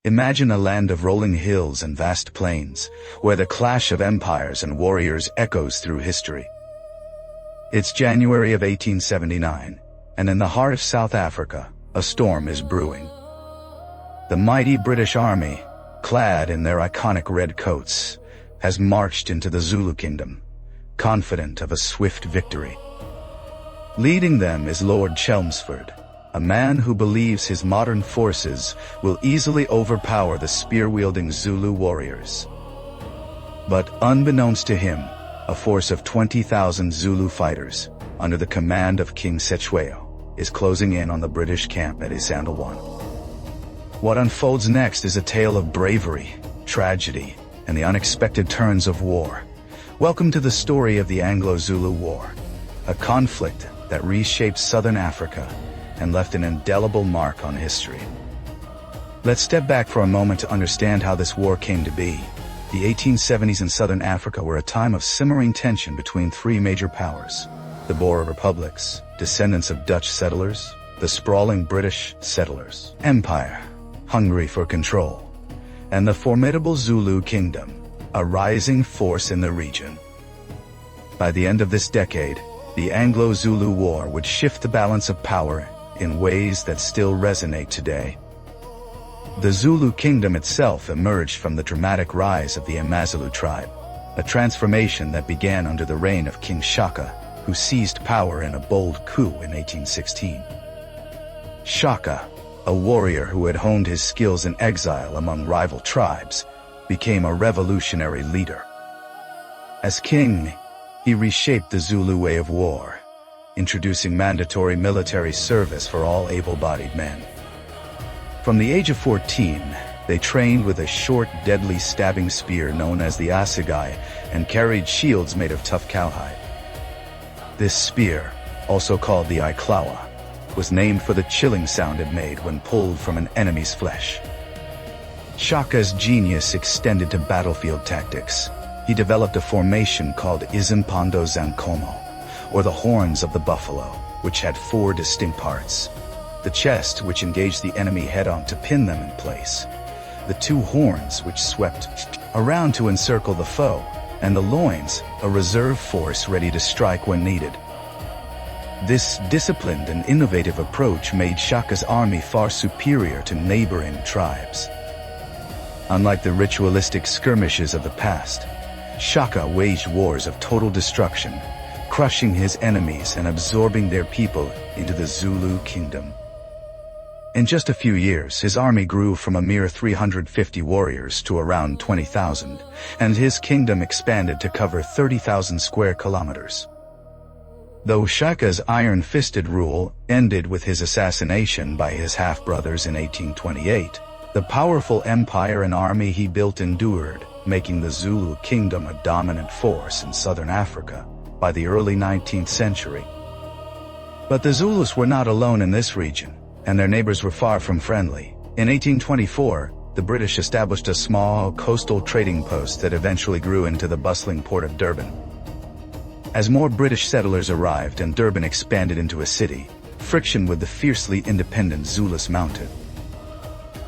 Imagine a land of rolling hills and vast plains, where the clash of empires and warriors echoes through history. It's January of 1879, and in the heart of South Africa, a storm is brewing. The mighty British Army, clad in their iconic red coats, has marched into the Zulu Kingdom, confident of a swift victory. Leading them is Lord Chelmsford, a man who believes his modern forces will easily overpower the spear-wielding Zulu warriors. But unbeknownst to him, a force of 20,000 Zulu fighters, under the command of King Cetshwayo, is closing in on the British camp at Isandlwana. What unfolds next is a tale of bravery, tragedy, and the unexpected turns of war. Welcome to the story of the Anglo-Zulu War, a conflict that reshaped southern Africa and left an indelible mark on history. Let's step back for a moment to understand how this war came to be. The 1870s in southern Africa were a time of simmering tension between three major powers: the Boer republics, descendants of Dutch settlers, the sprawling British settlers empire, hungry for control, and the formidable Zulu Kingdom, a rising force in the region. By the end of this decade, the Anglo-Zulu War would shift the balance of power in ways that still resonate today. The Zulu Kingdom itself emerged from the dramatic rise of the Amazulu tribe, a transformation that began under the reign of King Shaka, who seized power in a bold coup in 1816. Shaka, a warrior who had honed his skills in exile among rival tribes, became a revolutionary leader. As king, he reshaped the Zulu way of war, introducing mandatory military service for all able-bodied men. From the age of 14, they trained with a short, deadly stabbing spear known as the assegai and carried shields made of tough cowhide. This spear, also called the iklawa, was named for the chilling sound it made when pulled from an enemy's flesh. Shaka's genius extended to battlefield tactics. He developed a formation called Izimpando Zankomo, or the horns of the buffalo, which had four distinct parts: the chest, which engaged the enemy head-on to pin them in place; the two horns, which swept around to encircle the foe; and the loins, a reserve force ready to strike when needed. This disciplined and innovative approach made Shaka's army far superior to neighboring tribes. Unlike the ritualistic skirmishes of the past, Shaka waged wars of total destruction, crushing his enemies and absorbing their people into the Zulu Kingdom. In just a few years, his army grew from a mere 350 warriors to around 20,000, and his kingdom expanded to cover 30,000 square kilometers. Though Shaka's iron-fisted rule ended with his assassination by his half-brothers in 1828, the powerful empire and army he built endured, making the Zulu Kingdom a dominant force in southern Africa by the early 19th century. But the Zulus were not alone in this region, and their neighbors were far from friendly. In 1824, the British established a small coastal trading post that eventually grew into the bustling port of Durban. As more British settlers arrived and Durban expanded into a city, friction with the fiercely independent Zulus mounted.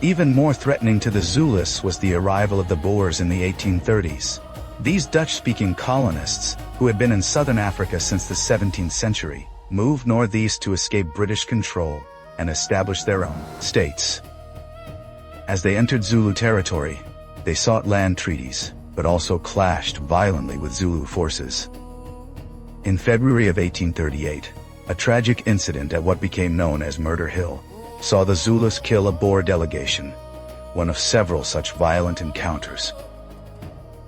Even more threatening to the Zulus was the arrival of the Boers in the 1830s. These Dutch-speaking colonists, who had been in southern Africa since the 17th century, moved northeast to escape British control and establish their own states. As they entered Zulu territory, they sought land treaties, but also clashed violently with Zulu forces. In February of 1838, a tragic incident at what became known as Murder Hill saw the Zulus kill a Boer delegation, one of several such violent encounters.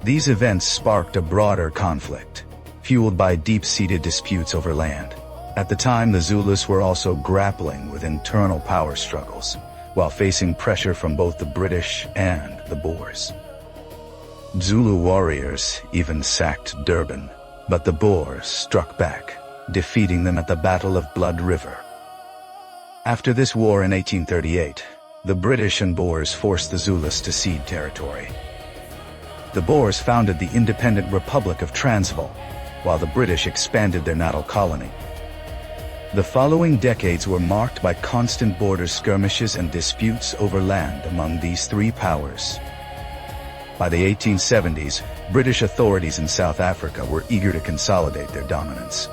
These events sparked a broader conflict, fueled by deep-seated disputes over land. At the time, the Zulus were also grappling with internal power struggles, while facing pressure from both the British and the Boers. Zulu warriors even sacked Durban, but the Boers struck back, defeating them at the Battle of Blood River. After this war in 1838, the British and Boers forced the Zulus to cede territory. The Boers founded the independent Republic of Transvaal, while the British expanded their Natal colony. The following decades were marked by constant border skirmishes and disputes over land among these three powers. By the 1870s, British authorities in South Africa were eager to consolidate their dominance.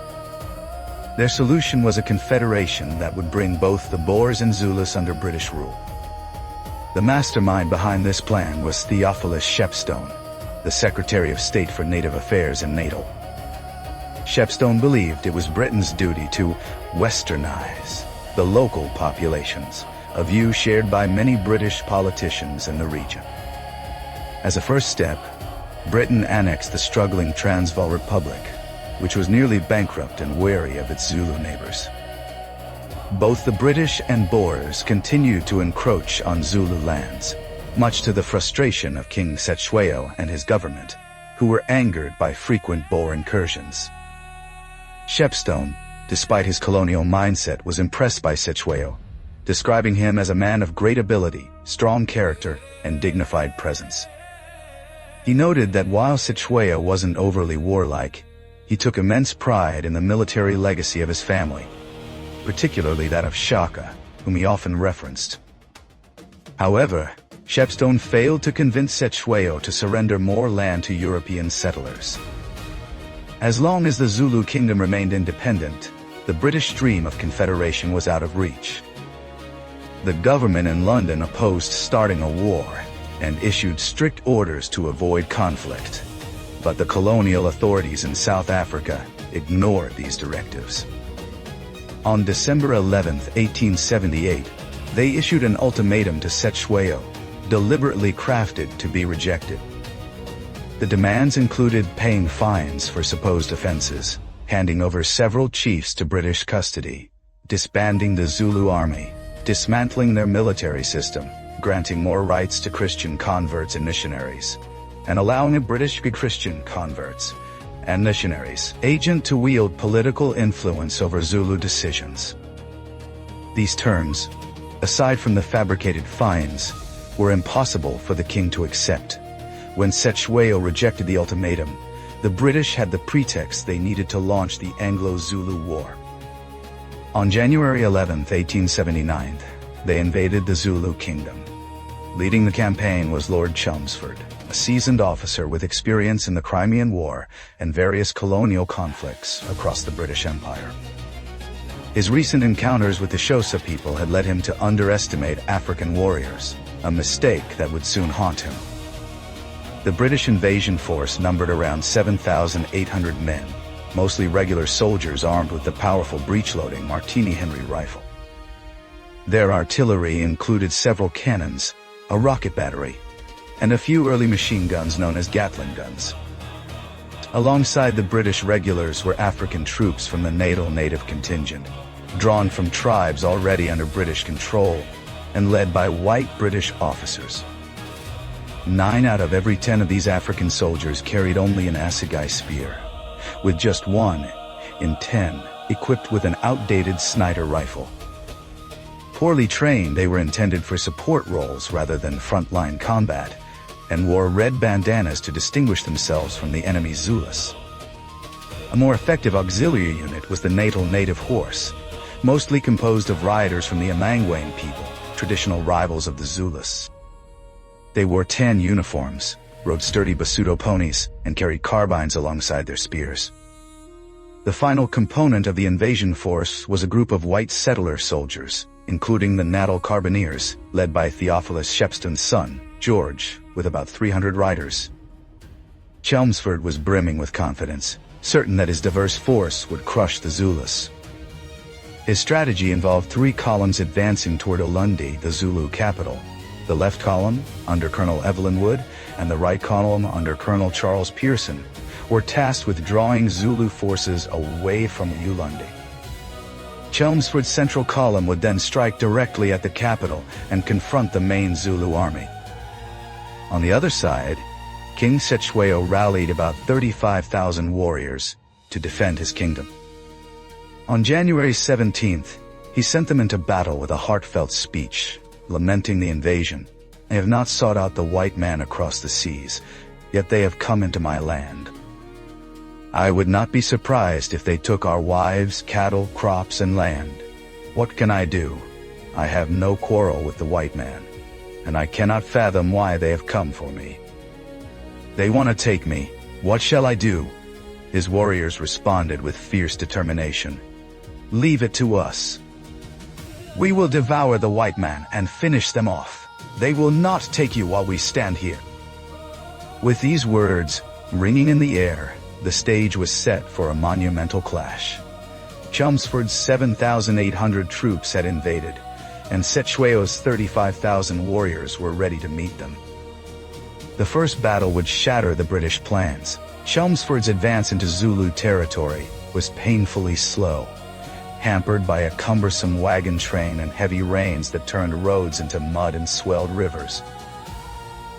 Their solution was a confederation that would bring both the Boers and Zulus under British rule. The mastermind behind this plan was Theophilus Shepstone, the Secretary of State for Native Affairs in Natal. Shepstone believed it was Britain's duty to westernize the local populations, a view shared by many British politicians in the region. As a first step, Britain annexed the struggling Transvaal Republic, which was nearly bankrupt and wary of its Zulu neighbors. Both the British and Boers continued to encroach on Zulu lands, much to the frustration of King Cetshwayo and his government, who were angered by frequent Boer incursions. Shepstone, despite his colonial mindset, was impressed by Cetshwayo, describing him as a man of great ability, strong character, and dignified presence. He noted that while Cetshwayo wasn't overly warlike, he took immense pride in the military legacy of his family, particularly that of Shaka, whom he often referenced. However, Shepstone failed to convince Cetshwayo to surrender more land to European settlers. As long as the Zulu Kingdom remained independent, the British dream of confederation was out of reach. The government in London opposed starting a war and issued strict orders to avoid conflict, but the colonial authorities in South Africa ignored these directives. On December 11, 1878, they issued an ultimatum to Cetshwayo, deliberately crafted to be rejected. The demands included paying fines for supposed offenses, handing over several chiefs to British custody, disbanding the Zulu army, dismantling their military system, granting more rights to Christian converts and missionaries, and allowing a British Christian converts and missionaries agent to wield political influence over Zulu decisions. These terms, aside from the fabricated fines, were impossible for the king to accept. When Cetshwayo rejected the ultimatum, the British had the pretext they needed to launch the Anglo-Zulu War. On January 11, 1879, they invaded the Zulu Kingdom. Leading the campaign was Lord Chelmsford, a seasoned officer with experience in the Crimean War and various colonial conflicts across the British Empire. His recent encounters with the Xhosa people had led him to underestimate African warriors, a mistake that would soon haunt him. The British invasion force numbered around 7,800 men, mostly regular soldiers armed with the powerful breech-loading Martini Henry rifle. Their artillery included several cannons, a rocket battery, and a few early machine guns known as Gatling guns. Alongside the British regulars were African troops from the Natal native contingent, drawn from tribes already under British control and led by white British officers. 9 out of every 10 of these African soldiers carried only an assegai spear, with just 1 in 10 equipped with an outdated Snider rifle. Poorly trained, they were intended for support roles rather than frontline combat, and wore red bandanas to distinguish themselves from the enemy's Zulus. A more effective auxiliary unit was the Natal native horse, mostly composed of riders from the Amangwane people, traditional rivals of the Zulus. They wore tan uniforms, rode sturdy Basuto ponies, and carried carbines alongside their spears. The final component of the invasion force was a group of white settler soldiers, including the Natal Carbineers, led by Theophilus Shepstone's son, George, with about 300 riders. Chelmsford was brimming with confidence, certain that his diverse force would crush the Zulus. His strategy involved 3 columns advancing toward Ulundi, the Zulu capital. The left column, under Colonel Evelyn Wood, and the right column, under Colonel Charles Pearson, were tasked with drawing Zulu forces away from Ulundi. Chelmsford's central column would then strike directly at the capital and confront the main Zulu army. On the other side, King Cetshwayo rallied about 35,000 warriors to defend his kingdom. On January 17th, he sent them into battle with a heartfelt speech, lamenting the invasion. "I have not sought out the white man across the seas, yet they have come into my land." I would not be surprised if they took our wives, cattle, crops, and land. What can I do? I have no quarrel with the white man, and I cannot fathom why they have come for me. They want to take me. What shall I do? His warriors responded with fierce determination. Leave it to us. We will devour the white man and finish them off. They will not take you while we stand here. With these words ringing in the air, the stage was set for a monumental clash. Chelmsford's 7,800 troops had invaded, and Cetshwayo's 35,000 warriors were ready to meet them. The first battle would shatter the British plans. Chelmsford's advance into Zulu territory was painfully slow, hampered by a cumbersome wagon train and heavy rains that turned roads into mud and swelled rivers.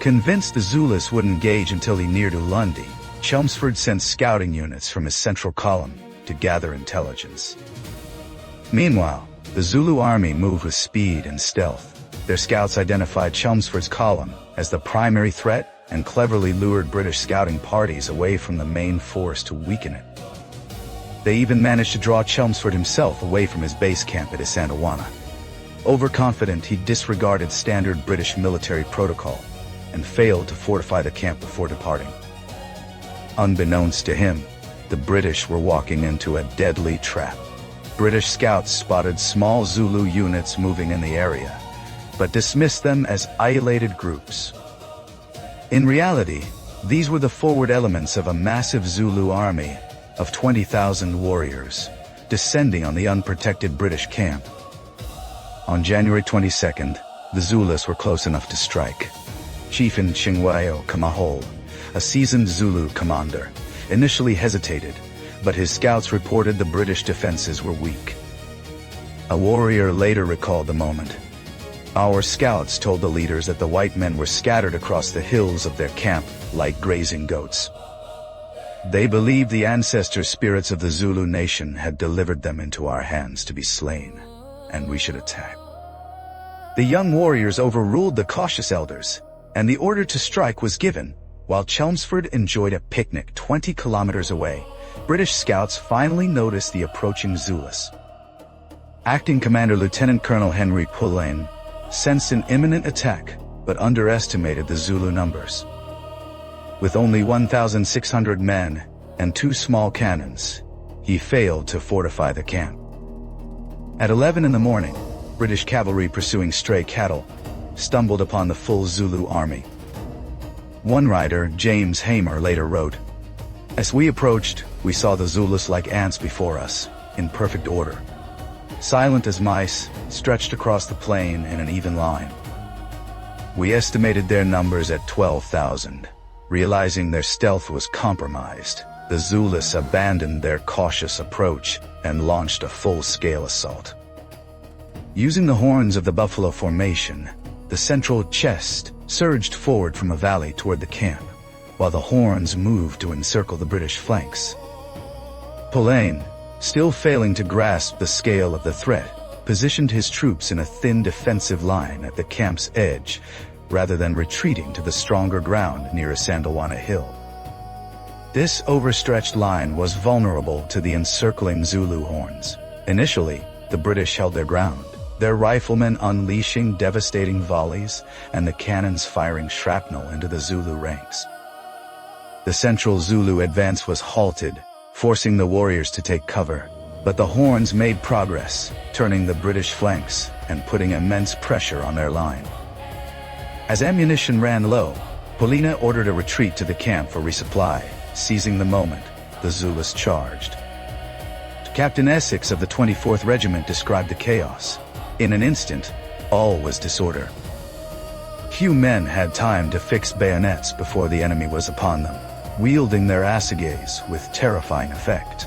Convinced the Zulus wouldn't engage until he neared Ulundi, Chelmsford sent scouting units from his central column to gather intelligence. Meanwhile, the Zulu army moved with speed and stealth. Their scouts identified Chelmsford's column as the primary threat and cleverly lured British scouting parties away from the main force to weaken it. They even managed to draw Chelmsford himself away from his base camp at Isandlwana. Overconfident, he disregarded standard British military protocol and failed to fortify the camp before departing. Unbeknownst to him, the British were walking into a deadly trap. British scouts spotted small Zulu units moving in the area, but dismissed them as isolated groups. In reality, these were the forward elements of a massive Zulu army of 20,000 warriors, descending on the unprotected British camp. On January 22nd, the Zulus were close enough to strike. Chief Cetshwayo Kamahol, a seasoned Zulu commander, initially hesitated, but his scouts reported the British defenses were weak. A warrior later recalled the moment. Our scouts told the leaders that the white men were scattered across the hills of their camp like grazing goats. They believed the ancestor spirits of the Zulu nation had delivered them into our hands to be slain, and we should attack. The young warriors overruled the cautious elders, and the order to strike was given. While Chelmsford enjoyed a picnic 20 kilometers away, British scouts finally noticed the approaching Zulus. Acting Commander Lieutenant Colonel Henry Pullane sensed an imminent attack, but underestimated the Zulu numbers. With only 1,600 men and 2 small cannons, he failed to fortify the camp. At 11 in the morning, British cavalry pursuing stray cattle stumbled upon the full Zulu army. One writer, James Hamer, later wrote, "As we approached, we saw the Zulus like ants before us, in perfect order. Silent as mice, stretched across the plain in an even line. We estimated their numbers at 12,000. Realizing their stealth was compromised, the Zulus abandoned their cautious approach and launched a full-scale assault. Using the horns of the buffalo formation, the central chest surged forward from a valley toward the camp, while the horns moved to encircle the British flanks. Pullane, still failing to grasp the scale of the threat, positioned his troops in a thin defensive line at the camp's edge, rather than retreating to the stronger ground near Isandlwana Hill. This overstretched line was vulnerable to the encircling Zulu horns. Initially, the British held their ground, their riflemen unleashing devastating volleys and the cannons firing shrapnel into the Zulu ranks. The central Zulu advance was halted, forcing the warriors to take cover, but the horns made progress, turning the British flanks and putting immense pressure on their line. As ammunition ran low, Pullane ordered a retreat to the camp for resupply. Seizing the moment, the Zulus charged. Captain Essex of the 24th Regiment described the chaos. In an instant, all was disorder. Few men had time to fix bayonets before the enemy was upon them, wielding their assegais with terrifying effect.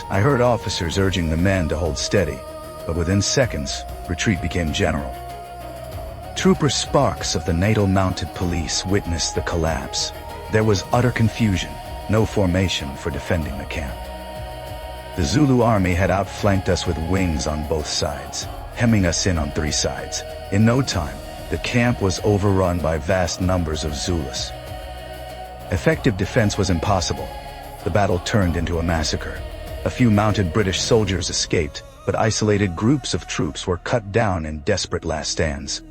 I heard officers urging the men to hold steady, but within seconds, retreat became general. Trooper Sparks of the Natal Mounted Police witnessed the collapse. There was utter confusion, no formation for defending the camp. The Zulu army had outflanked us with wings on both sides, hemming us in on 3 sides. In no time, the camp was overrun by vast numbers of Zulus. Effective defense was impossible. The battle turned into a massacre. A few mounted British soldiers escaped, but isolated groups of troops were cut down in desperate last stands.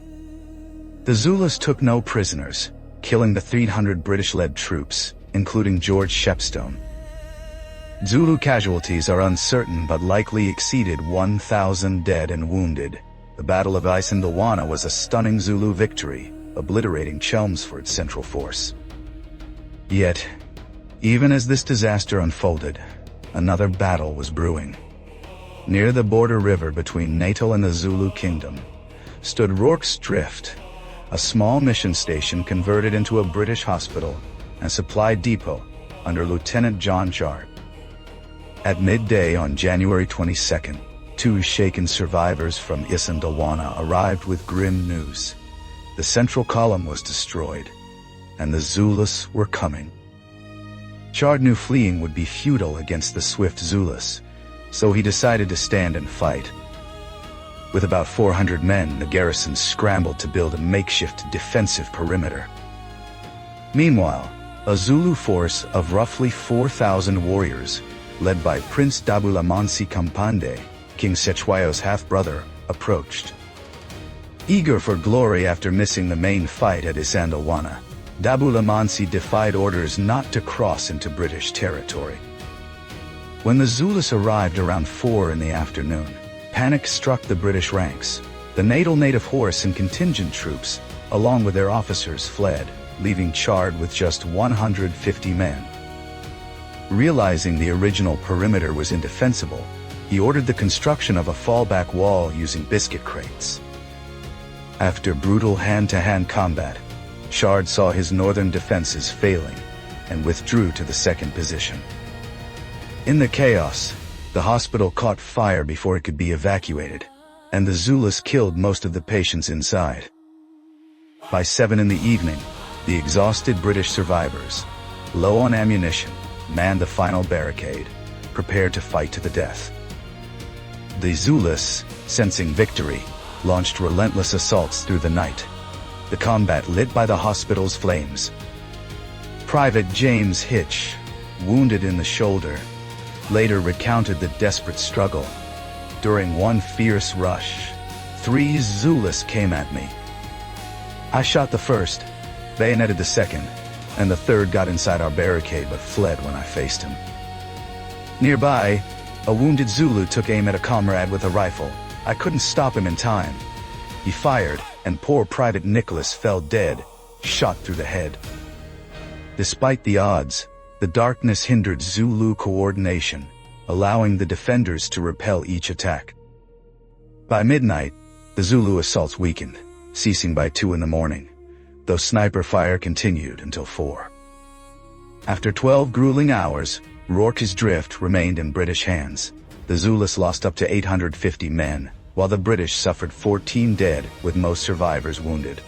The Zulus took no prisoners, killing the 300 British-led troops, including George Shepstone. Zulu casualties are uncertain but likely exceeded 1,000 dead and wounded. The Battle of Isandlwana was a stunning Zulu victory, obliterating Chelmsford's central force. Yet, even as this disaster unfolded, another battle was brewing. Near the border river between Natal and the Zulu Kingdom stood Rorke's Drift, a small mission station converted into a British hospital and supply depot under Lieutenant John Chard. At midday on January 22nd, 2 shaken survivors from Isandlwana arrived with grim news. The central column was destroyed, and the Zulus were coming. Chard knew fleeing would be futile against the swift Zulus, so he decided to stand and fight. With about 400 men, the garrison scrambled to build a makeshift defensive perimeter. Meanwhile, a Zulu force of roughly 4,000 warriors, led by Prince Dabulamansi Kampande, King Cetshwayo's half-brother, approached. Eager for glory after missing the main fight at Isandlwana, Dabulamansi defied orders not to cross into British territory. When the Zulus arrived around 4 in the afternoon, panic struck the British ranks. The Natal native horse and contingent troops, along with their officers, fled, leaving Chard with just 150 men. Realizing the original perimeter was indefensible, he ordered the construction of a fallback wall using biscuit crates. After brutal hand-to-hand combat, Chard saw his northern defenses failing and withdrew to the second position. In the chaos, the hospital caught fire before it could be evacuated, and the Zulus killed most of the patients inside. By 7 in the evening, the exhausted British survivors, low on ammunition, manned the final barricade, prepared to fight to the death. The Zulus, sensing victory, launched relentless assaults through the night, the combat lit by the hospital's flames. Private James Hitch, wounded in the shoulder, later recounted the desperate struggle. During one fierce rush, 3 Zulus came at me. I shot the first, bayoneted the second, and the third got inside our barricade but fled when I faced him. Nearby, a wounded Zulu took aim at a comrade with a rifle. I couldn't stop him in time. He fired, and poor Private Nicholas fell dead, shot through the head. Despite the odds, the darkness hindered Zulu coordination, allowing the defenders to repel each attack. By midnight, the Zulu assaults weakened, ceasing by 2 in the morning, though sniper fire continued until 4. After 12 grueling hours, Rorke's Drift remained in British hands. The Zulus lost up to 850 men, while the British suffered 14 dead, with most survivors wounded.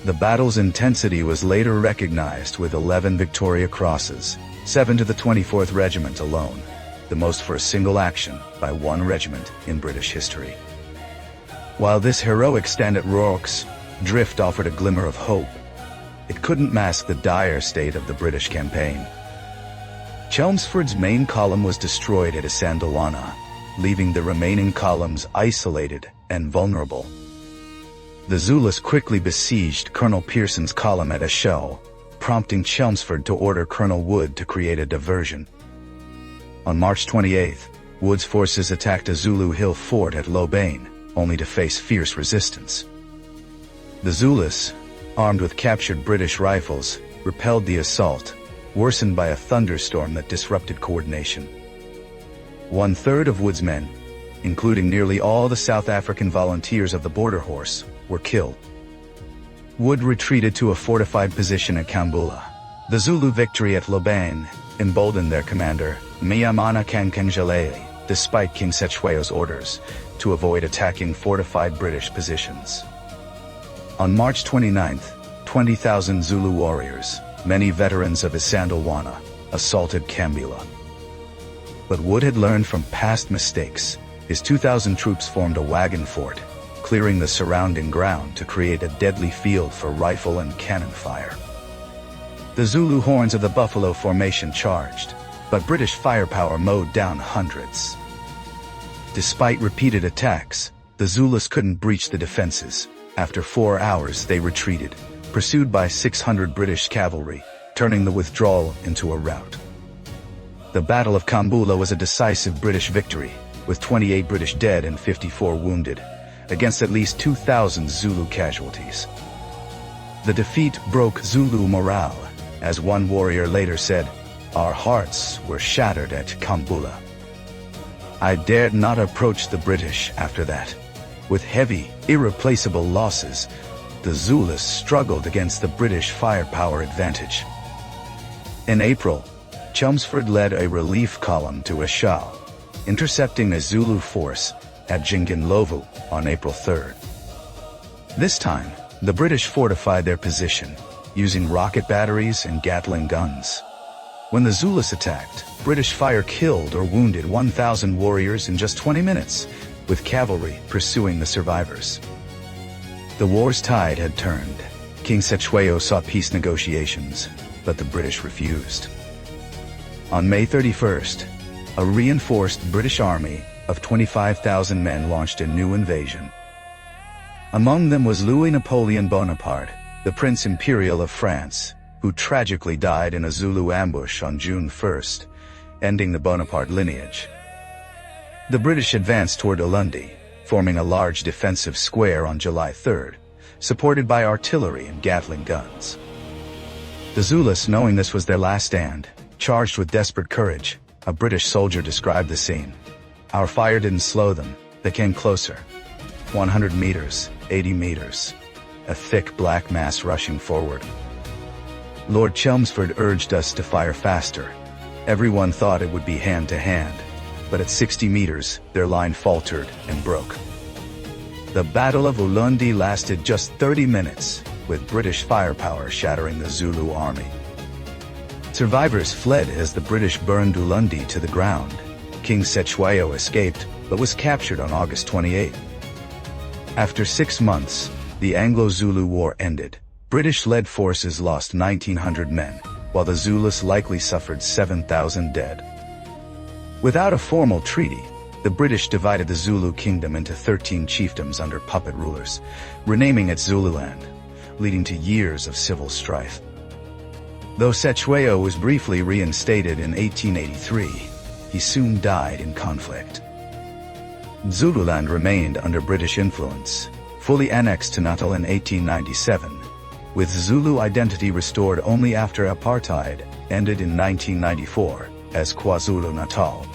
The battle's intensity was later recognized with 11 Victoria Crosses, 7 to the 24th Regiment alone, the most for a single action by one regiment in British history. While this heroic stand at Rorke's Drift offered a glimmer of hope, it couldn't mask the dire state of the British campaign. Chelmsford's main column was destroyed at Isandlwana, leaving the remaining columns isolated and vulnerable. The Zulus quickly besieged Colonel Pearson's column at Eshowe, prompting Chelmsford to order Colonel Wood to create a diversion. On March 28th, Wood's forces attacked a Zulu hill fort at Lobane, only to face fierce resistance. The Zulus, armed with captured British rifles, repelled the assault, worsened by a thunderstorm that disrupted coordination. 1/3 of Wood's men, including nearly all the South African volunteers of the Border Horse, were killed. Wood retreated to a fortified position at Kambula. The Zulu victory at Lobane emboldened their commander, Miyamana Kankanjalele, despite King Cetshwayo's orders, to avoid attacking fortified British positions. On March 29th, 20,000 Zulu warriors, many veterans of Isandlwana, assaulted Kambula. But Wood had learned from past mistakes. His 2,000 troops formed a wagon fort, clearing the surrounding ground to create a deadly field for rifle and cannon fire. The Zulu horns of the Buffalo Formation charged, but British firepower mowed down hundreds. Despite repeated attacks, the Zulus couldn't breach the defenses. After 4 hours they retreated, pursued by 600 British cavalry, turning the withdrawal into a rout. The Battle of Kambula was a decisive British victory, with 28 British dead and 54 wounded, against at least 2,000 Zulu casualties. The defeat broke Zulu morale, as one warrior later said, "Our hearts were shattered at Kambula." I dared not approach the British after that. With heavy, irreplaceable losses, the Zulus struggled against the British firepower advantage. In April, Chelmsford led a relief column to Ashal, intercepting a Zulu force at Jinginlovu on April 3rd. This time, the British fortified their position, using rocket batteries and Gatling guns. When the Zulus attacked, British fire killed or wounded 1,000 warriors in just 20 minutes, with cavalry pursuing the survivors. The war's tide had turned. King Cetshwayo sought peace negotiations, but the British refused. On May 31st, a reinforced British army of 25,000 men launched a new invasion. Among them was Louis Napoleon Bonaparte, the Prince Imperial of France, who tragically died in a Zulu ambush on June 1st, ending the Bonaparte lineage. The British advanced toward Ulundi, forming a large defensive square on July 3rd, supported by artillery and Gatling guns. The Zulus, knowing this was their last stand, charged with desperate courage. A British soldier described the scene. "Our fire didn't slow them, they came closer. 100 meters, 80 meters. A thick black mass rushing forward. Lord Chelmsford urged us to fire faster. Everyone thought it would be hand to hand, but at 60 meters, their line faltered and broke." The Battle of Ulundi lasted just 30 minutes, with British firepower shattering the Zulu army. Survivors fled as the British burned Ulundi to the ground. King Cetshwayo escaped, but was captured on August 28. After 6 months, the Anglo-Zulu War ended. British-led forces lost 1,900 men, while the Zulus likely suffered 7,000 dead. Without a formal treaty, the British divided the Zulu Kingdom into 13 chiefdoms under puppet rulers, renaming it Zululand, leading to years of civil strife. Though Cetshwayo was briefly reinstated in 1883, he soon died in conflict. Zululand remained under British influence, fully annexed to Natal in 1897, with Zulu identity restored only after apartheid ended in 1994 as KwaZulu-Natal.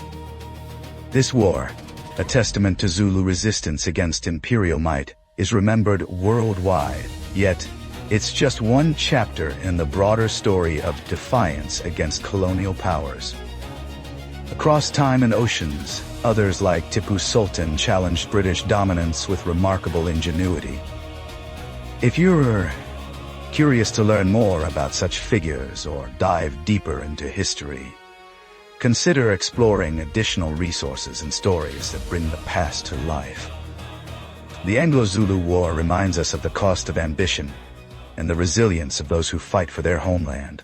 This war, a testament to Zulu resistance against imperial might, is remembered worldwide, yet it's just one chapter in the broader story of defiance against colonial powers. Across time and oceans, others like Tipu Sultan challenged British dominance with remarkable ingenuity. If you're curious to learn more about such figures or dive deeper into history, consider exploring additional resources and stories that bring the past to life. The Anglo-Zulu War reminds us of the cost of ambition and the resilience of those who fight for their homeland.